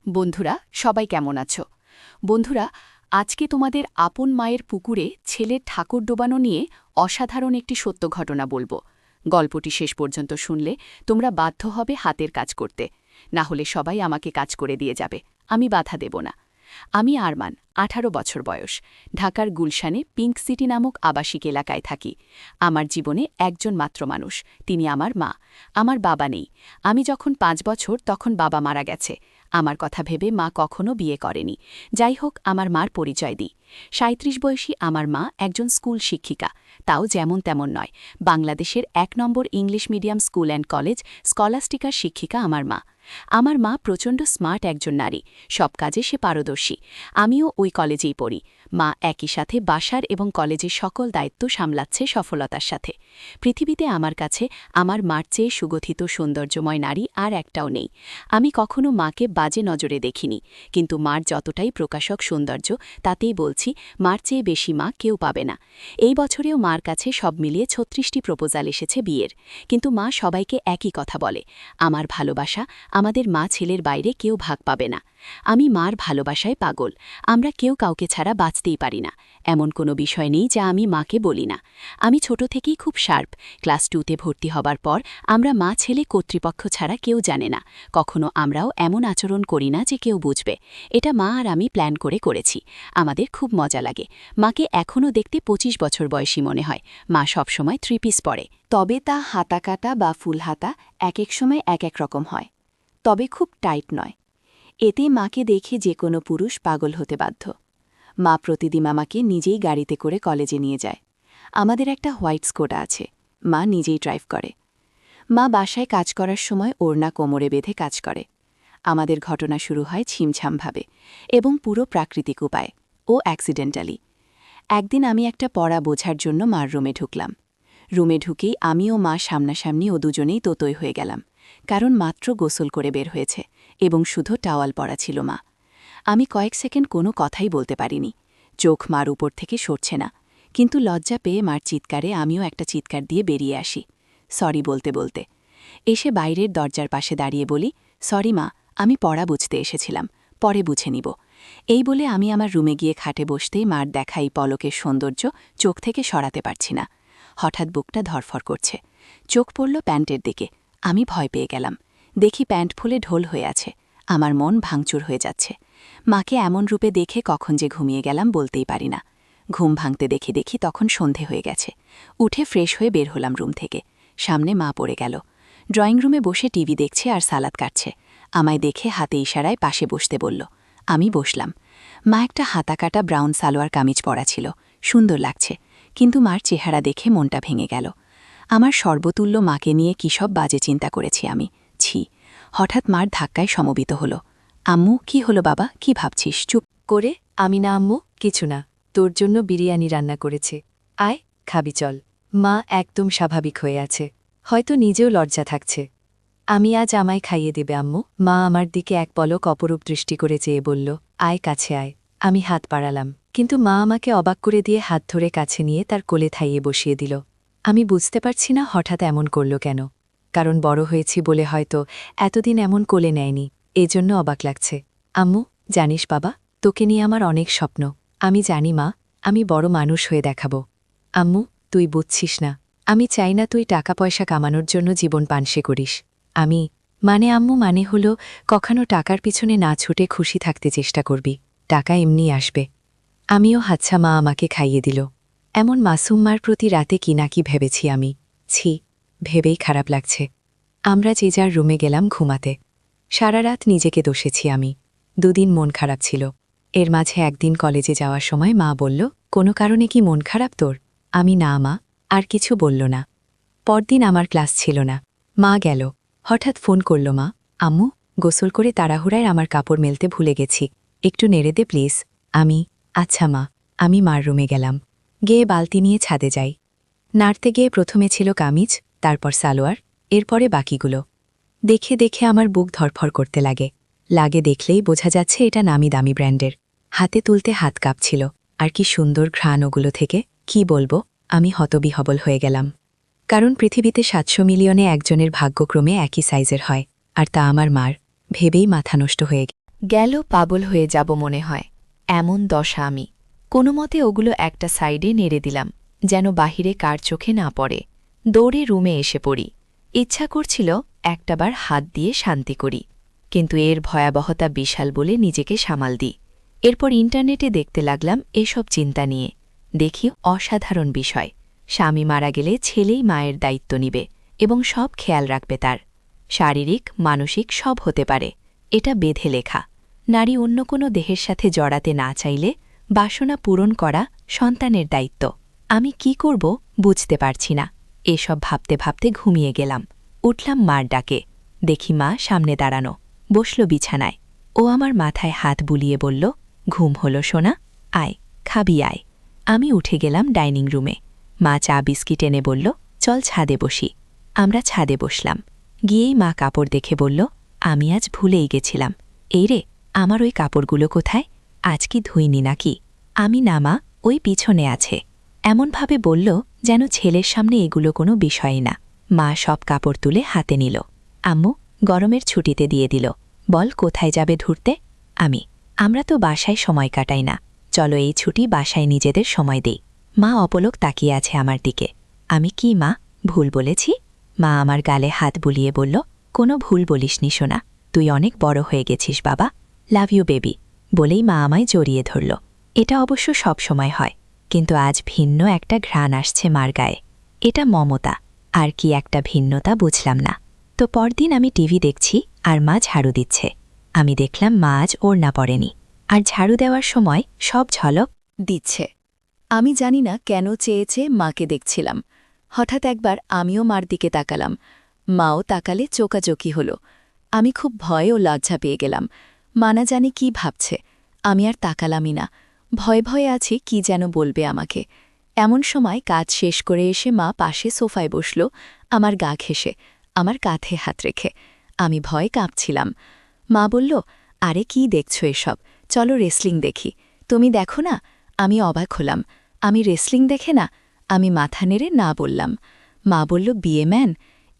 বন্ধুরা, সবাই কেমন আছো? বন্ধুরা, আজকে তোমাদের আপন মায়ের পুকুরে ছেলের ঠাকুর ডোবানো নিয়ে অসাধারণ একটি সত্য ঘটনা বলবো। গল্পটি শেষ পর্যন্ত শুনলে তোমরা বাধ্য হবে হাতের কাজ করতে, না হলে সবাই আমাকে কাজ করে দিয়ে যাবে, আমি বাধা দেব না। আমি আরমান, 18 বছর বয়স, ঢাকার গুলশানে পিঙ্ক সিটি নামক আবাসিক এলাকায় থাকি। আমার জীবনে একজন মাত্র মানুষ, তিনি আমার মা। আমার বাবা নেই। আমি যখন 5 বছর তখন বাবা মারা গেছে। আমার কথা ভেবে মা কখনো বিয়ে করেনি। যাই হোক, আমার মার পরিচয় দিই। 37 বয়সী আমার মা একজন স্কুল শিক্ষিকা, তাও যেমন তেমন নয়। বাংলাদেশের 1 নম্বর English medium school and college স্কলাস্টিকার শিক্ষিকা আমার মা। আমার মা প্রচণ্ড স্মার্ট একজন নারী, সব কাজে সে পারদর্শী। আমিও ওই কলেজেই পড়ি। মা একই সাথে বাসার এবং কলেজের সকল দায়িত্ব সামলাচ্ছে সফলতার সাথে। পৃথিবীতে আমার কাছে আমার মার চেয়ে সুগঠিত সৌন্দর্যময় নারী আর একটাও নেই। আমি কখনো মাকে বাজে নজরে দেখিনি, কিন্তু মার যতটাই প্রকাশক সৌন্দর্য, তাতেই বলছি মার চেয়ে বেশি মা কেউ পাবে না। এই বছরেও মার কাছে সব মিলিয়ে 36টি প্রপোজাল এসেছে বিয়ের, কিন্তু মা সবাইকে একই কথা বলে, আমার ভালোবাসা, আমাদের মা ছেলের বাইরে কেউ ভাগ পাবে না। আমি মার ভালোবাসায় পাগল। আমরা কেউ কাউকে ছাড়া বাঁচতেই পারি না, এমন কোনো বিষয় নেই যা আমি মাকে বলি না। আমি ছোট থেকেই খুব শার্প। ক্লাস 2তে ভর্তি হবার পর আমরা মা ছেলে কর্তৃপক্ষ ছাড়া কেউ জানে না। কখনো আমরাও এমন আচরণ করি না যে কেউ বুঝবে। এটা মা আর আমি প্ল্যান করে করেছি। আমাদের খুব মজা লাগে। মাকে এখনও দেখতে 25 বছর বয়সী মনে হয়। মা সবসময় 3 পিস পরে, তবে তা হাতাকাটা বা ফুল হাতা এক এক সময় এক এক রকম হয়, তবে খুব টাইট নয়। এতে মাকে দেখে যে কোনো পুরুষ পাগল হতে বাধ্য। মা প্রতিদিন আমাকে নিজেই গাড়িতে করে কলেজে নিয়ে যায়। আমাদের একটা হোয়াইট স্কোডা আছে, মা নিজেই ড্রাইভ করে। মা বাসায় কাজ করার সময় ওড়না কোমরে বেঁধে কাজ করে। আমাদের ঘটনা শুরু হয় ছিমছামভাবে এবং পুরো প্রাকৃতিক উপায়ে ও অ্যাক্সিডেন্টালি। একদিন আমি একটা পড়া বোঝার জন্য মার রুমে ঢুকলাম। রুমে ঢুকেই আমি ও মা সামনাসামনি ও দুজনেই তোতই হয়ে গেলাম, কারণ মাত্র গোসল করে বের হয়েছে এবং শুধু টাওয়াল পরা ছিল মা। আমি কয়েক সেকেন্ড কোনো কথাই বলতে পারিনি। চোখ মার উপর থেকে সরছে না, কিন্তু লজ্জা পেয়ে মার চিৎকারে আমিও একটা চিৎকার দিয়ে বেরিয়ে আসি, সরি বলতে বলতে। এসে বাইরের দরজার পাশে দাঁড়িয়ে বলি, সরি মা, আমি পড়া বুঝতে এসেছিলাম, পরে বুঝে নিব। এই বলে আমি আমার রুমে গিয়ে খাটে বসতেই মার দেখা এই পলকের সৌন্দর্য চোখ থেকে সরাতে পারছি না। হঠাৎ বুকটা ধরফর করছে। চোখ পড়ল প্যান্টের দিকে। আমি ভয় পেয়ে গেলাম। দেখি প্যান্ট ফুলে ঢোল হয়ে আছে। আমার মন ভাঙচুর হয়ে যাচ্ছে। মাকে এমন রূপে দেখে কখন যে ঘুমিয়ে গেলাম বলতেই পারি না। ঘুম ভাঙতে দেখি দেখি তখন সন্ধে হয়ে গেছে। উঠে ফ্রেশ হয়ে বের হলাম রুম থেকে। সামনে মা পড়ে গেল। ড্রয়িং রুমে বসে টিভি দেখছে আর সালাদ কাটছে। আমায় দেখে হাতে ইশারায় পাশে বসতে বলল। আমি বসলাম। মা একটা হাতাকাটা ব্রাউন সালোয়ার কামিজ পরা ছিল, সুন্দর লাগছে, কিন্তু মার চেহারা দেখে মনটা ভেঙে গেল। আমার সর্বতুল্য মাকে নিয়ে কী সব বাজে চিন্তা করেছি আমি, ছি। হঠাৎ মার ধাক্কায় সমবেত হল। আম্মু, কি হলো বাবা, কি ভাবছিস? চুপ করে, আমি না আম্মু, কিছু না, তোর জন্য বিরিয়ানি রান্না করেছে, আয় খাবি চল। মা একদম স্বাভাবিক হয়ে আছে, হয়তো নিজেও লজ্জা থাকছে। আমি আজ আমায় খাইয়ে দেবে আম্মু। মা আমার দিকে এক পলক অপরূপ দৃষ্টি করে চেয়ে বলল, আয় কাছে আয়। আমি হাত বাড়ালাম, কিন্তু মা আমাকে অবাক করে দিয়ে হাত ধরে কাছে নিয়ে তার কোলে থাইয়ে বসিয়ে দিল। আমি বুঝতে পারছি না হঠাৎ এমন করল কেন, কারণ বড় হয়েছি বলে হয়তো এতদিন এমন কোলে নেয়নি, এজন্য অবাক লাগছে। আম্মু, জানিস বাবা, তোকে নিয়ে আমার অনেক স্বপ্ন। আমি জানি মা, আমি বড় মানুষ হয়ে দেখাবো। আম্মু, তুই বুঝছিস না, আমি চাই না তুই টাকা পয়সা কামানোর জন্য জীবন পানসে করিস। মানে আম্মু, মানে হলো কখনো টাকার পিছনে না ছুটে খুশি থাকতে চেষ্টা করবি, টাকা এমনি আসবে। আমিও হাচ্ছা, মা আমাকে খাইয়ে দিল। এমন মাসুম মার প্রতি রাতে কি না কি ভেবেছি আমি, ছি, ভেবেই খারাপ লাগছে। আমরা যে যার রুমে গেলাম ঘুমাতে। সারা রাত নিজেকে দোষেছি আমি। 2 দিন মন খারাপ ছিল। এর মাঝে একদিন কলেজে যাওয়ার সময় মা বলল, কোনো কারণে কি মন খারাপ তোর? আমি না মা, আর কিছু বলল না। পরদিন আমার ক্লাস ছিল না। মা গেল। হঠাৎ ফোন করল মা, আম্মু, গোসল করে তাড়াহুড়ায় আমার কাপড় মেলতে ভুলে গেছি, একটু নেড়ে দে প্লিজ। আচ্ছা মা। আমি মার রুমে গেলাম। গিয়ে বালতি নিয়ে ছাদে যাই। নাড়তে গিয়ে প্রথমে ছিল কামিজ, তারপর সালোয়ার, এরপরে বাকিগুলো। দেখে দেখে আমার বুক ধরফর করতে লাগে দেখলেই বোঝা যাচ্ছে এটা নামি দামি ব্র্যান্ডের। হাতে তুলতে হাত কাঁপছিল। আর কি সুন্দর ঘ্রাণ ওগুলো থেকে, কি বলবো, আমি হতবিহবল হয়ে গেলাম। কারণ পৃথিবীতে 700 মিলিয়নে একজনের ভাগ্যক্রমে একই সাইজের হয়, আর তা আমার মার। ভেবেই মাথা নষ্ট হয়ে গেল পাগল হয়ে যাব মনে হয়, এমন দশা আমি। কোনো মতে ওগুলো একটা সাইডে নেড়ে দিলাম, যেন বাহিরে কার চোখে না পড়ে। দৌড়ে রুমে এসে পড়ি। ইচ্ছা করছিল একটাবার হাত দিয়ে শান্তি করি, কিন্তু এর ভয়াবহতা বিশাল বলে নিজেকে সামাল দিই। এরপর ইন্টারনেটে দেখতে লাগলাম এসব চিন্তা নিয়ে। দেখি অসাধারণ বিষয়, স্বামী মারা গেলে ছেলেই মায়ের দায়িত্ব নিবে এবং সব খেয়াল রাখবে তার। শারীরিক মানসিক সব হতে পারে, এটা বেঁধে লেখা। নারী অন্য কোনো দেহের সাথে জড়াতে না চাইলে বাসনা পূরণ করা সন্তানের দায়িত্ব। আমি কি করব বুঝতে পারছি না। এসব ভাবতে ভাবতে ঘুমিয়ে গেলাম। উঠলাম মার ডাকে, দেখি মা সামনে দাঁড়ানো, বসল বিছানায়। ও আমার মাথায় হাত বুলিয়ে বলল, ঘুম হলো সোনা, আয় খাবি আয়। আমি উঠে গেলাম ডাইনিং রুমে। মা চা বিস্কিট এনে বলল, চল ছাদে বসি। আমরা ছাদে বসলাম। গিয়েই মা কাপড় দেখে বলল, আমি আজ ভুলেই গেছিলাম। এই রে, আমার ওই কাপড়গুলো কোথায়? আজ কি ধুইনি নাকি? আমি না মা, ওই পিছনে আছে। এমনভাবে বলল যেন ছেলের সামনে এগুলো কোনো বিষয়ই না। মা সব কাপড় তুলে হাতে নিল। আম্মু গরমের ছুটিতে দিয়ে দিল। বল কোথায় যাবে ঘুরতে? আমরা তো বাসায় সময় কাটাই না, চলো এই ছুটি বাসায় নিজেদের সময় দেই। মা অপলক তাকিয়ে আছে আমার দিকে। আমি কি মা ভুল বলেছি? মা আমার গালে হাত বুলিয়ে বলল, কোনো ভুল বলিসনি সোনা, তুই অনেক বড় হয়ে গেছিস বাবা, লাভ ইউ বেবি। বলেই মা আমায় জড়িয়ে ধরল। এটা অবশ্য সব সময় হয়, কিন্তু আজ ভিন্ন একটা ঘ্রাণ আসছে মার গায়ে। এটা মমতা, আর কি একটা ভিন্নতা বুঝলাম না। তো পরদিন আমি টিভি দেখছি আর মা ঝাড়ু দিচ্ছে। আমি দেখলাম মা আজ ওড়না পরেনি, আর ঝাড়ু দেওয়ার সময় সব ঝলক দিচ্ছে। আমি জানি না কেন চেয়েছে মাকে দেখছিলাম। হঠাৎ একবার আমিও মার দিকে তাকালাম। মাও তাকালে চোকাচোকি হল। আমি খুব ভয় ও লজ্জা পেয়ে গেলাম। মা না জানি কি ভাবছে। আমি আর তাকালামই না। ভয়ে ভয়ে আছি কি যেন বলবে আমাকে। এমন সময় কাজ শেষ করে এসে মা পাশে সোফায় বসল, আমার গা ঘেঁষে, আমার কাঁধে হাত রেখে। আমি ভয়ে কাঁপছিলাম। মা বলল, আরে কি দেখছ এসব, চলো রেসলিং দেখি। তুমি দেখো না? আমি অবাক হলাম। আমি রেসলিং দেখে না? আমি মাথা নেড়ে না বললাম। মা বলল, বিয়ে ম্যান,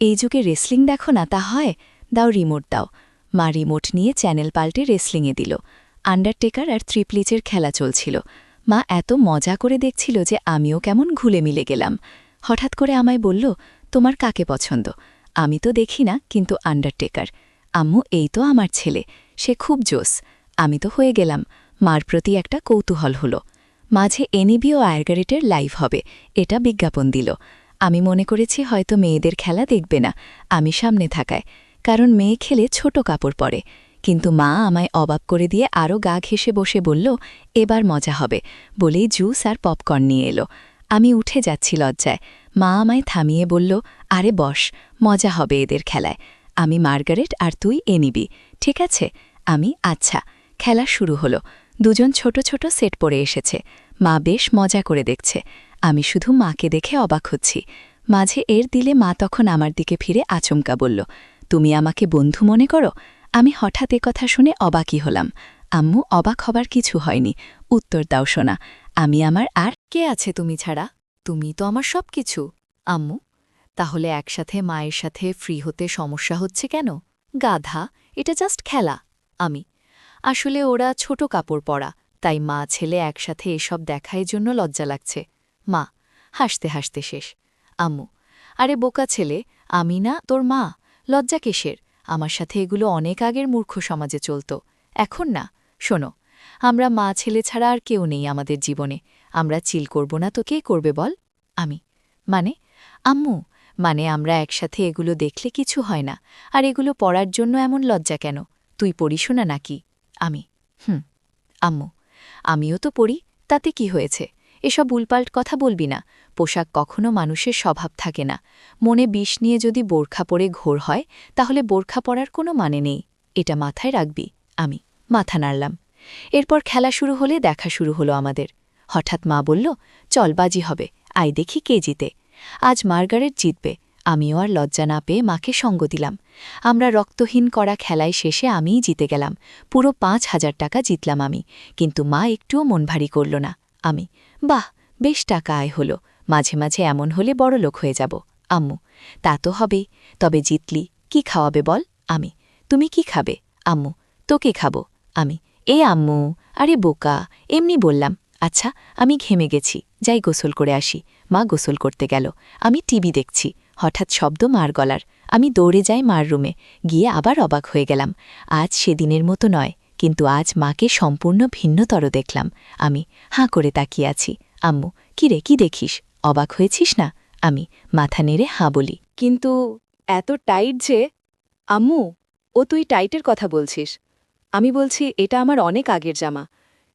এই যুগে রেসলিং দেখো না তা হয়? দাও রিমোট দাও। মা রিমোট নিয়ে চ্যানেল পাল্টে রেসলিংয়ে দিল। আন্ডারটেকার আর ত্রিপ্লিচের খেলা চলছিল। মা এত মজা করে দেখছিল যে আমিও কেমন ঘুলে মিলে গেলাম। হঠাৎ করে আমায় বলল, তোমার কাকে পছন্দ? আমি তো দেখি না, কিন্তু আন্ডারটেকার। আম্মু এই তো আমার ছেলে, সে খুব জোস। আমি তো হয়ে গেলাম। মার প্রতি একটা কৌতূহল হলো। মাঝে এনইবি ও আয়ারগারেটের লাইভ হবে, এটা বিজ্ঞাপন দিল। আমি মনে করেছি হয়তো মেয়েদের খেলা দেখবে না, আমি সামনে থাকায়, কারণ মেয়ে খেলে ছোট কাপড় পরে। কিন্তু মা আমায় অবাক করে দিয়ে আরও গা ঘেঁষে বসে বলল, এবার মজা হবে, বলেই জুস আর পপকর্ন নিয়ে এলো। আমি উঠে যাচ্ছি লজ্জায়। মা আমায় থামিয়ে বলল, আরে বস, মজা হবে এদের খেলায়। আমি মার্গারেট আর তুই এনিবি, ঠিক আছে? আমি আচ্ছা। খেলা শুরু হলো। দুজন ছোট ছোট সেট পরে এসেছে। মা বেশ মজা করে দেখছে। আমি শুধু মাকে দেখে অবাক হচ্ছি। মাঝে এর দিলে মা তখন আমার দিকে ফিরে আচমকা বলল, তুমি আমাকে বন্ধু মনে করো? আমি হঠাৎ কথা শুনে অবাকই হলাম। আম্মু, অবাক হবার কিছু হয়নি, উত্তর দাও শোনা। আমি আমার আর কে আছে তুমি ছাড়া? তুমি তো আমার সব কিছু। আম্মু, তাহলে একসাথে মায়ের সাথে ফ্রি হতে সমস্যা হচ্ছে কেন? গাধা, এটা জাস্ট খেলা। আমি, আসলে ওরা ছোট কাপড় পরা, তাই মা ছেলে একসাথে এসব দেখার জন্য লজ্জা লাগছে। মা হাসতে হাসতে শেষ। আম্মু, আরে বোকা ছেলে, আমি না তোর মা, লজ্জা কিসের? আমার সাথে এগুলো অনেক আগের মূর্খ সমাজে চলত, এখন না। শোনো, আমরা মা ছেলে ছাড়া আর কেউ নেই আমাদের জীবনে। আমরা চিল করব না তো কে করবে বল? আমি, মানে? আম্মু, মানে আমরা একসাথে এগুলো দেখলে কিছু হয় না, আর এগুলো পড়ার জন্য এমন লজ্জা কেন? তুই পড়িস না নাকি? আমি, আম্মু, আমিও তো পড়ি, তাতে কি হয়েছে? এসব উলপাল্ট কথা বলবি না। পোশাক কখনো মানুষের স্বভাব থাকে না। মনে বিষ নিয়ে যদি বোরখা পরে ঘোর হয়, তাহলে বোরখা পরার কোনো মানে নেই, এটা মাথায় রাখবি। আমি মাথা নাড়লাম। এরপর খেলা শুরু হলে দেখা শুরু হলো আমাদের। হঠাৎ মা বলল, চল বাজি হবে, আয় দেখি কে জিতে। আজ মার্গারেট জিতবে। আমিও আর লজ্জা না পেয়ে মাকে সঙ্গ দিলাম। আমরা রক্তহীন করা খেলায় শেষে আমিই জিতে গেলাম। পুরো ৫,০০০ টাকা জিতলাম আমি, কিন্তু মা একটুও মন ভারী করল না। আমি, বাহ, বেশ টাকা আয় হলো, মাঝে মাঝে এমন হলে বড়লোক হয়ে যাব। আম্মু, তা তো হবেই, তবে জিতলি কি খাওয়াবে বল? আমি, তুমি কি খাবে? আম্মু, তোকে খাবো। আমি আম্মু, আরে বোকা, এমনি বললাম। আচ্ছা, আমি ঘেমে গেছি, যাই গোসল করে আসি। মা গোসল করতে গেল। আমি টিভি দেখছি। হঠাৎ শব্দ মার গলার। আমি দৌড়ে যাই মার রুমে, গিয়ে আবার অবাক হয়ে গেলাম। আজ সেদিনের মতো নয়, কিন্তু আজ মাকে সম্পূর্ণ ভিন্নতর দেখলাম। আমি হাঁ করে তাকিয়ে আছি। আম্মু, কিরে, কি দেখিস? অবাক হয়েছিস না? আমি মাথা নেড়ে হাঁ বলি। কিন্তু এত টাইট যে। আম্মু, ও তুই টাইটের কথা বলছিস? আমি বলছি, এটা আমার অনেক আগের জামা।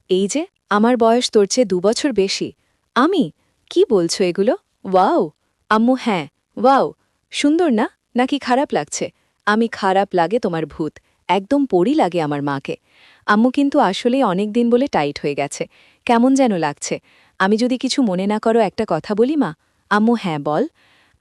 এই যে, আমার বয়স তোর চেয়ে 2 বছর বেশি। আমি কি বলছো এগুলো? ওয়াও! আম্মু, হ্যাঁ, ওয়াও! সুন্দর না, নাকি খারাপ লাগছে? আমি খারাপ লাগে তোমার ভূত, একদম পরি লাগে আমার মাকে। আম্মু, কিন্তু আসলেই অনেক দিন বলে টাইট হয়ে গেছে, কেমন যেন লাগছে। আমি যদি কিছু মনে না করো একটা কথা বলি মা? আম্মু, হ্যাঁ বল।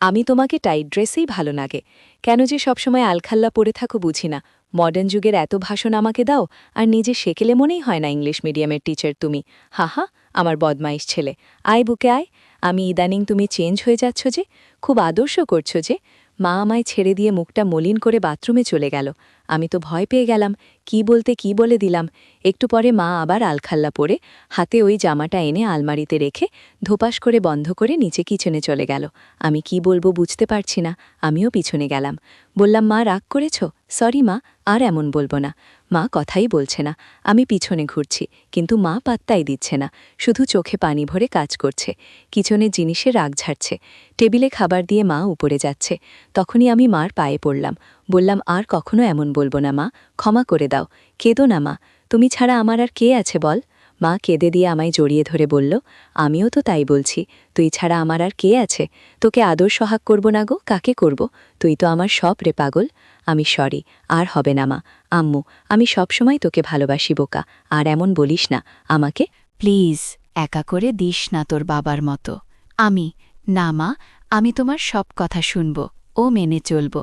আমি তোমাকে টাইট ড্রেসেই ভালো লাগে। কেন যে সবসময় আলখাল্লা পরে থাকো বুঝি না। মডার্ন যুগের এত ভাষণ আমাকে দাও, আর নিজে সেকেলে মনেই হয় না ইংলিশ মিডিয়ামের টিচার তুমি। হা, আমার বদমাইশ ছেলে। আয় বুকে আয়। আমি ইদানিং তুমি চেঞ্জ হয়ে যাচ্ছ যে, খুব আদর্শ করছো যে। মা আমায় ছেড়ে দিয়ে মুখটা মলিন করে বাথরুমে চলে গেল। আমি তো ভয় পেয়ে গেলাম, কি বলতে কি বলে দিলাম। একটু পরে মা আবার আলখাল্লা পরে হাতে ওই জামাটা এনে আলমারিতে রেখে ধোপাস করে বন্ধ করে নিচে কিচেনে চলে গেল। আমি কি বলবো বুঝতে পারছি না, আমিও পিছনে গেলাম। বললাম, মা রাগ করেছ? সরি মা, আর এমন বলবো না। মা কথাই বলছে না। আমি পিছনে ঘুরছি, কিন্তু মা পাত্তাই দিচ্ছে না, শুধু চোখে পানি ভরে কাজ করছে। কিচেনের জিনিসে রাগ ঝাড়ছে। টেবিলে খাবার দিয়ে মা উপরে যাচ্ছে। তখনই আমি মার পায়ে পড়লাম। বললাম, আর কখনো এমন বলবো না মা, ক্ষমা করে দাও। কেঁদো না মা, তুমি ছাড়া আমার আর কে আছে বল? মা কেঁদে দিয়ে আমায় জড়িয়ে ধরে বলল, আমিও তো তাই বলছি, তুই ছাড়া আমার আর কে আছে? তোকে আদর সোহাগ করব না গো, কাকে করব? তুই তো আমার সব রে পাগল। আমি সরি, আর হবে না মা। আম্মু, আমি সবসময় তোকে ভালোবাসি বোকা, আর এমন বলিস না আমাকে। প্লিজ, একা করে দিস না তোর বাবার মতো। আমি, না মা, আমি তোমার সব কথা শুনব, ও মেনে চলব।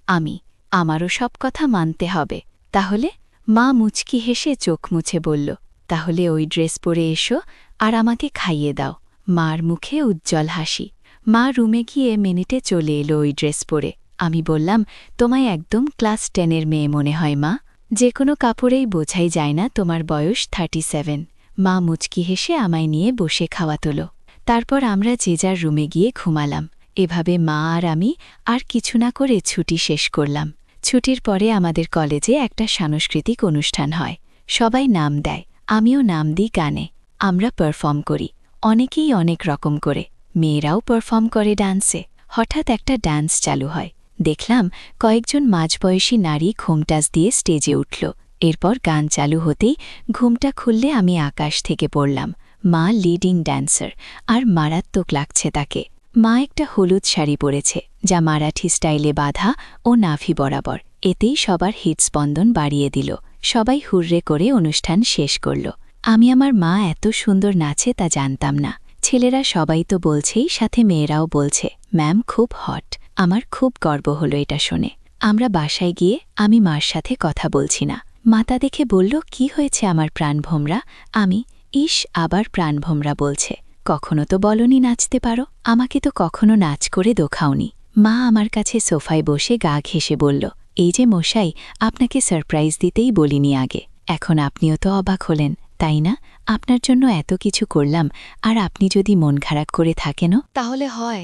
আমি, আমারও সব কথা মানতে হবে। তাহলে? মা মুচকি হেসে চোখ মুছে বলল, তাহলে ওই ড্রেস পরে এসো, আর আমাকে খাইয়ে দাও। মার মুখে উজ্জ্বল হাসি। মা রুমে গিয়ে মিনিটে চলে এলো ওই ড্রেস পরে। আমি বললাম, তোমায় একদম ক্লাস 10-এর মেয়ে মনে হয় মা, যে কোনো কাপড়েই বোঝাই যায় না তোমার বয়স 37। মা মুচকি হেসে আমায় নিয়ে বসে খাওয়া তোল। তারপর আমরা যে যার রুমে গিয়ে ঘুমালাম। এভাবে মা আর আমি আর কিছু না করে ছুটি শেষ করলাম। ছুটির পরে আমাদের কলেজে একটা সাংস্কৃতিক অনুষ্ঠান হয়। সবাই নাম দেয়, আমিও নাম দিই গানে। আমরা পারফর্ম করি, অনেকেই অনেক রকম করে। মেয়েরাও পারফর্ম করে ডান্সে। হঠাৎ একটা ডান্স চালু হয়। দেখলাম কয়েকজন মাঝবয়সী নারী ঘোমটাস দিয়ে স্টেজে উঠল। এরপর গান চালু হতেই ঘুমটা খুললে আমি আকাশ থেকে পড়লাম। মা লিডিং ড্যান্সার, আর মারাত্মক লাগছে তাকে। মা একটা হলুদ শাড়ি পরেছে, যা মারাঠি স্টাইলে বাঁধা ও নাভি বরাবর। এতেই সবার হৃদস্পন্দন বাড়িয়ে দিল। সবাই হুররে করে অনুষ্ঠান শেষ করল। আমি আমার মা এত সুন্দর নাচে তা জানতাম না। ছেলেরা সবাই তো বলছেই, সাথে মেয়েরাও বলছে, ম্যাম খুব হট। আমার খুব গর্ব হলো এটা শুনে। আমরা বাসায় গিয়ে আমি মার সাথে কথা বলছি না। মাতা দেখে বলল, কি হয়েছে আমার প্রাণভোমরা? আমি, ইস, আবার প্রাণভোমরা বলছে। কখনো তো বলনি নাচতে পারো, আমাকে তো কখনো নাচ করে দোখাওনি। মা আমার কাছে সোফায় বসে গা ঘেঁষে বলল, এই যে মশাই, আপনাকে সারপ্রাইজ দিতেই বলিনি আগে। এখন আপনিও তো অবাক হলেন, তাই না? আপনার জন্য এত কিছু করলাম, আর আপনি যদি মন খারাপ করে থাকেনও তাহলে হয়।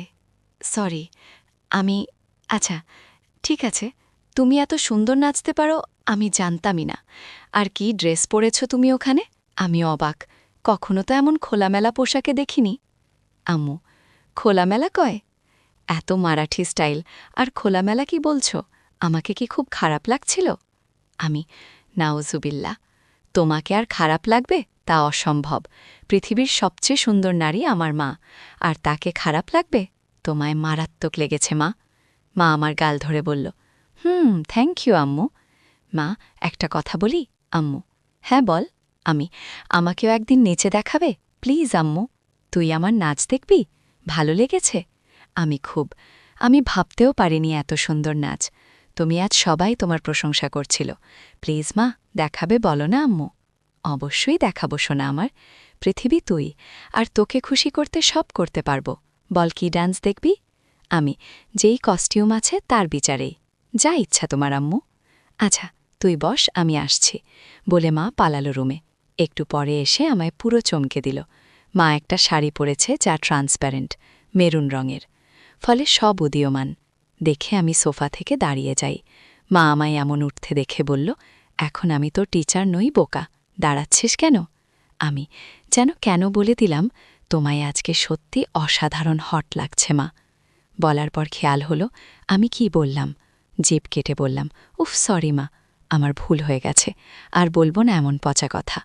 সরি, আমি, আচ্ছা ঠিক আছে। তুমি এত সুন্দর নাচতে পারো আমি জানতামই না। আর কি ড্রেস পরেছ তুমি ওখানে? আমি অবাক, কখনো তো এমন খোলামেলা পোশাকে দেখিনি। আম্মু, খোলামেলা কয়? এত মারাঠি স্টাইল আর খোলামেলা কি বলছো? আমাকে কি খুব খারাপ লাগছিল? আমি, নাউজুবিল্লা, তোমাকে আর খারাপ লাগবে তা অসম্ভব। পৃথিবীর সবচেয়ে সুন্দর নারী আমার মা, আর তাকে খারাপ লাগবে? তোমায় মারাত্মক লেগেছে মা। মা আমার গাল ধরে বলল, থ্যাংক ইউ আম্মু। মা, একটা কথা বলি? আম্মু, হ্যাঁ বল। আমি, আমাকেও একদিন নেচে দেখাবে প্লিজ আম্মু? তুই আমার নাচ দেখবি? ভালো লেগেছে? আমি ভাবতেও পারিনি এত সুন্দর নাচ। তুমি আজ সবাই তোমার প্রশংসা করছিল। প্লিজ মা, দেখাবে বলো না আম্মু? অবশ্যই দেখাবো শোনা আমার। পৃথিবী তুই, আর তোকে খুশি করতে সব করতে পারবো। বল কি ডান্স দেখবি? আমি, যেই কস্টিউম আছে তার বিচারেই। যা ইচ্ছা তোমার আম্মু। আচ্ছা, তুই বস, আমি আসছি বলে মা পালালো রুমে। একটু পরে এসে আমায় পুরো চমকে দিল। মা একটা শাড়ি পরেছে যা ট্রান্সপ্যারেন্ট, মেরুন রঙের, ফলে সব উদীয়মান। দেখে আমি সোফা থেকে দাঁড়িয়ে যাই। মা আমায় এমন উঠতে দেখে বলল, এখন আমি তোর টিচার নই বোকা, দাঁড়াচ্ছিস কেন? আমি কেন বলে দিলাম, তোমায় আজকে সত্যি অসাধারণ হট লাগছে মা। বলার পর খেয়াল হলো আমি কি বললাম। জিভ কেটে বললাম, উফ সরি মা, আমার ভুল হয়ে গেছে, আর বলবো না এমন পচা কথা।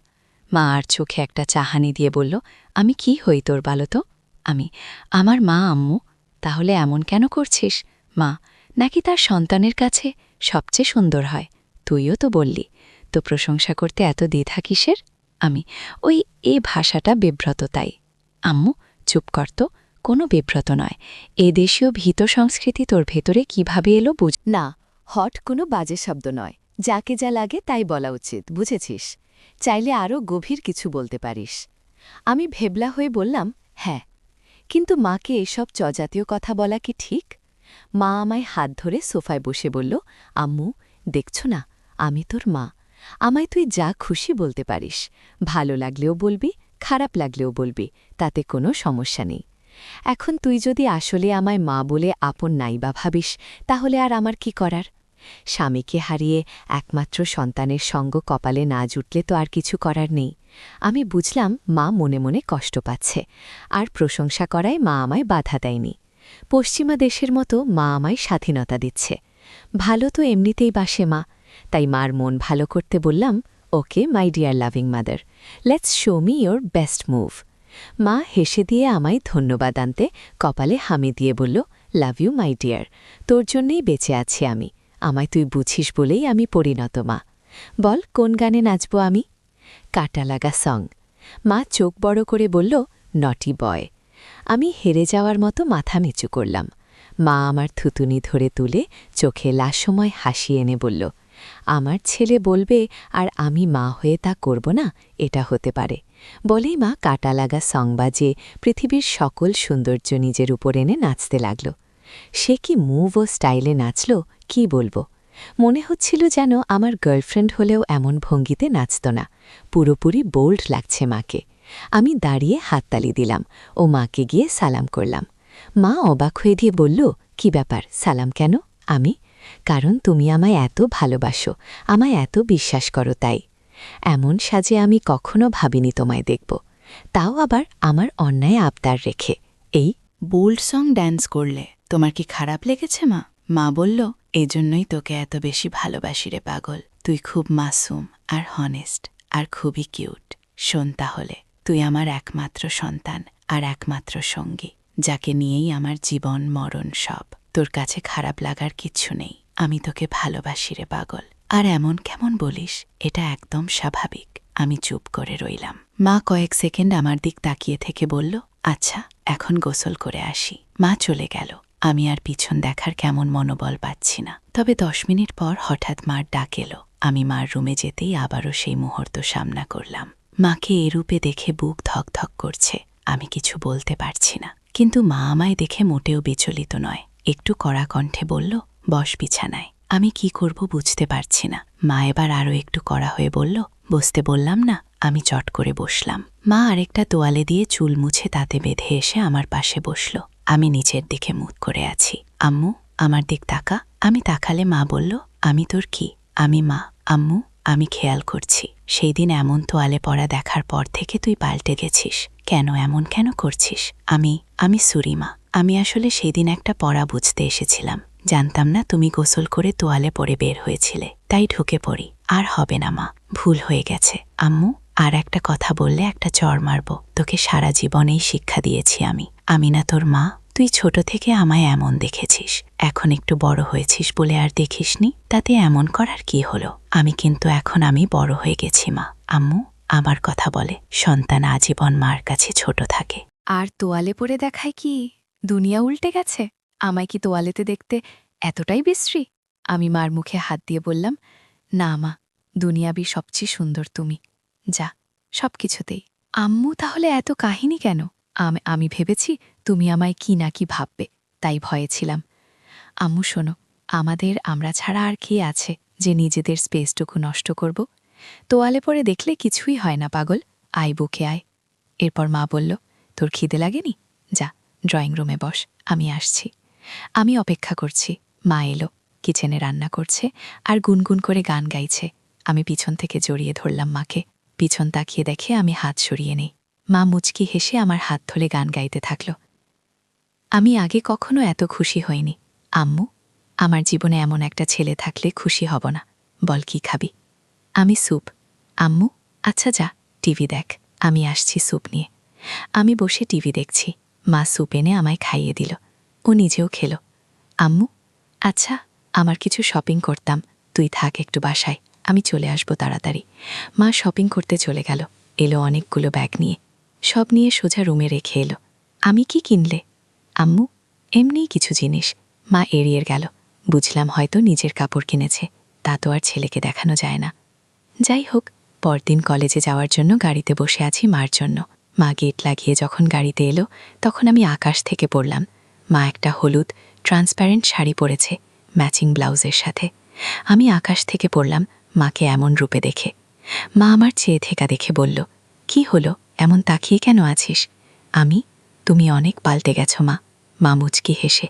মা আর চোখে একটা চাহানি দিয়ে বলল, আমি কি হই তোর বলো তো? আমি আমার মা আম্মু। তাহলে এমন কেন করছিস? মা নাকি তার সন্তানের কাছে সবচেয়ে সুন্দর হয়? তুইও তো বললি, তো প্রশংসা করতে এত দ্বিধা কিসের? আমি ওই ভাষাটা বিব্রত তাই। আম্মু চুপ কর তো, কোনো বিব্রত নয়। এ দেশীয় ভীত সংস্কৃতি তোর ভেতরে কিভাবে এলো বুঝ। না, হট কোনো বাজে শব্দ নয়। যাকে যা লাগে তাই বলা উচিত, বুঝেছিস? চাইলে আরও গভীর কিছু বলতে পারিস। আমি ভেবলা হয়ে বললাম, হ্যাঁ। কিন্তু মাকে এসব চজাতীয় কথা বলা কি ঠিক? মা আমায় হাত ধরে সোফায় বসে বলল, আম্মু দেখছ না, আমি তোর মা। আমায় তুই যা খুশি বলতে পারিস। ভালো লাগলেও বলবি, খারাপ লাগলেও বলবি, তাতে কোনো সমস্যা নেই। এখন তুই যদি আসলে আমায় মা বলে আপন নাইবা ভাবিস, তাহলে আর আমার কি করার? স্বামীকে হারিয়ে একমাত্র সন্তানের সঙ্গ কপালে না জুটলে তো আর কিছু করার নেই। আমি বুঝলাম মা মনে মনে কষ্ট পাচ্ছে, আর প্রশংসা করায় মা আমায় বাধা দেয়নি। পশ্চিমা দেশের মতো মা আমায় স্বাধীনতা দিচ্ছে। ভালো তো এমনিতেই বাসে মা, তাই মার মন ভালো করতে বললাম, okay my dear loving mother, let's show me your best move. মা হেসে দিয়ে আমায় ধন্যবাদ আনতে কপালে হামি দিয়ে বলল, লাভ ইউ মাই ডিয়ার, তোর জন্যেই বেঁচে আছি আমি। আমায় তুই বুঝিস বলেই আমি পরিণত মা। বল কোন গানে নাচব আমি? কাটা লাগা সং। মা চোখ বড় করে বলল, নটি বয়। আমি হেরে যাওয়ার মতো মাথা নিচু করলাম। মা আমার থুতুনি ধরে তুলে চোখে লাসময় হাসি এনে বলল, আমার ছেলে বলবে আর আমি মা হয়ে তা করব না, এটা হতে পারে। বলেই মা কাটা লাগা সং বাজে পৃথিবীর সকল সৌন্দর্য নিজের উপর এনে নাচতে লাগল। সে কি মুভ ও স্টাইলে নাচল, কি বলবো। মনে হচ্ছিল যেন আমার গার্লফ্রেন্ড হলেও এমন ভঙ্গিতে নাচত না। পুরোপুরি বোল্ড লাগছে মাকে। আমি দাঁড়িয়ে হাততালি দিলাম ও মাকে গিয়ে সালাম করলাম। মা অবাক হয়ে দিয়ে বলল, কি ব্যাপার, সালাম কেন? আমি কারণ তুমি আমায় এত ভালোবাসো, আমায় এত বিশ্বাস করো তাই। এমন সাজে আমি কখনো ভাবিনি তোমায় দেখব, তাও আবার আমার অন্যায় আবদার রেখে। এই বোল্ড সং ড্যান্স করলে তোমার কি খারাপ লেগেছে মা? মা বলল, এজন্যই তোকে এত বেশি ভালোবাসি রে পাগল। তুই খুব মাসুম আর হনেস্ট আর খুবই কিউট। শোন তাহলে, তুই আমার একমাত্র সন্তান আর একমাত্র সঙ্গী, যাকে নিয়েই আমার জীবন মরণ সব। তোর কাছে খারাপ লাগার কিচ্ছু নেই। আমি তোকে ভালোবাসি রে পাগল। আর এমন কেমন বলিস, এটা একদম স্বাভাবিক। আমি চুপ করে রইলাম। মা কয়েক সেকেন্ড আমার দিক তাকিয়ে থেকে বলল, আচ্ছা এখন গোসল করে আসি। মা চলে গেল। আমি আর পিছন দেখার কেমন মনোবল পাচ্ছি না। তবে 10 মিনিট পর হঠাৎ মার ডাক এলো। আমি মার রুমে যেতেই আবারও সেই মুহূর্ত সামনা করলাম। মাকে এরূপে দেখে বুক ধকধক করছে। আমি কিছু বলতে পারছি না, কিন্তু মা আমায় দেখে মোটেও বিচলিত নয়। একটু কড়া কণ্ঠে বলল, বস বিছানায়। আমি কি করব বুঝতে পারছি না। মা এবার আরও একটু কড়া হয়ে বলল, বসতে বললাম না। আমি চট করে বসলাম। মা আরেকটা তোয়ালে দিয়ে চুল মুছে তাতে বেঁধে এসে আমার পাশে বসল। আমি নিচের দিকে মুখ করে আছি। আম্মু আমার দিক তাকা। আমি তাকালে মা বলল, আমি তোর কি? আমি মা। আম্মু আমি খেয়াল করছি, সেই দিন এমন তোয়ালে পরা দেখার পর থেকে তুই পাল্টে গেছিস। কেন এমন কেন করছিস? আমি সুরিমা। আমি আসলে সেই দিন একটা পড়া বুঝতে এসেছিলাম। জানতাম না তুমি গোসল করে তোয়ালে পরে বের হয়েছিলে, তাই ঢুকে পড়ি। আর হবে না মা, ভুল হয়ে গেছে। আম্মু আর একটা কথা বললে একটা চড় মারব। তোকে সারা জীবনেই শিক্ষা দিয়েছি আমি না তোর মা? তুই ছোট থেকে আমায় এমন দেখেছিস, এখন একটু বড় হয়েছিস বলে আর দেখিসনি, তাতে এমন করার কি হলো? কিন্তু এখন আমি বড় হয়ে গেছি মা। আম্মু আমার কথা বলে, সন্তান আজীবন মার কাছে ছোট থাকে। আর তোয়ালে পরে দেখায় কি দুনিয়া উল্টে গেছে? আমায় কি তোয়ালেতে দেখতে এতটাই বিশ্রী? আমি মার মুখে হাত দিয়ে বললাম, না মা, দুনিয়াবি সবচেয়ে সুন্দর তুমি, যা সব কিছুতেই। আম্মু তাহলে এত কাহিনী কেন? আমি ভেবেছি তুমি আমায় কি না কি ভাববে, তাই ভয়ে ছিলাম। আম্মু শোনো, আমরা ছাড়া আর কে আছে যে নিজেদের স্পেসটুকু নষ্ট করব? তোয়ালে পরে দেখলে কিছুই হয় না পাগল, আয় বুকে আয়। এরপর মা বলল, তোর খিদে লাগেনি? যা, ড্রয়িং রুমে বস, আমি আসছি। আমি অপেক্ষা করছি। মা এলো, কিচেনে রান্না করছে আর গুনগুন করে গান গাইছে। আমি পিছন থেকে জড়িয়ে ধরলাম মাকে। পিছন তাকিয়ে দেখে আমি হাত সরিয়ে নেই। মা মুচকি হেসে আমার হাত ধরে গান গাইতে থাকল। আমি আগে কখনো এত খুশি হইনি। আম্মু, আমার জীবনে এমন একটা ছেলে থাকলে খুশি হব না। বল কি খাবি? আমি স্যুপ। আম্মু, আচ্ছা যা, টিভি দেখ, আমি আসছি স্যুপ নিয়ে। আমি বসে টিভি দেখছি। মা স্যুপ এনে আমায় খাইয়ে দিল। ও নিজেও খেল। আম্মু, আচ্ছা, আমার কিছু শপিং করতাম, তুই থাক একটু বাসায়, আমি চলে আসব তাড়াতাড়ি। মা শপিং করতে চলে গেল। এলো অনেকগুলো ব্যাগ নিয়ে, সব নিয়ে সোজা রুমে রেখে এলো। আমি কি কিনলে? আম্মু, এমনিই কিছু জিনিস। মা এড়িয়ে গেল। বুঝলাম হয়তো নিজের কাপড় কিনেছে, তা তো আর ছেলেকে দেখানো যায় না। যাই হোক, পরদিন কলেজে যাওয়ার জন্য গাড়িতে বসে আছি মার জন্য। মা গেট লাগিয়ে যখন গাড়িতে এলো, তখন আমি আকাশ থেকে পড়লাম। মা একটা হলুদ ট্রান্সপ্যারেন্ট শাড়ি পরেছে, ম্যাচিং ব্লাউজের সাথে। আমি আকাশ থেকে পড়লাম মাকে এমন রূপে দেখে। মা আমার চেয়ে থেকা দেখে বলল, কি হলো, এমন তাকিয়ে কেন আছিস? আমি, তুমি অনেক পাল্টে গেছো মা। মা মুচকি হেসে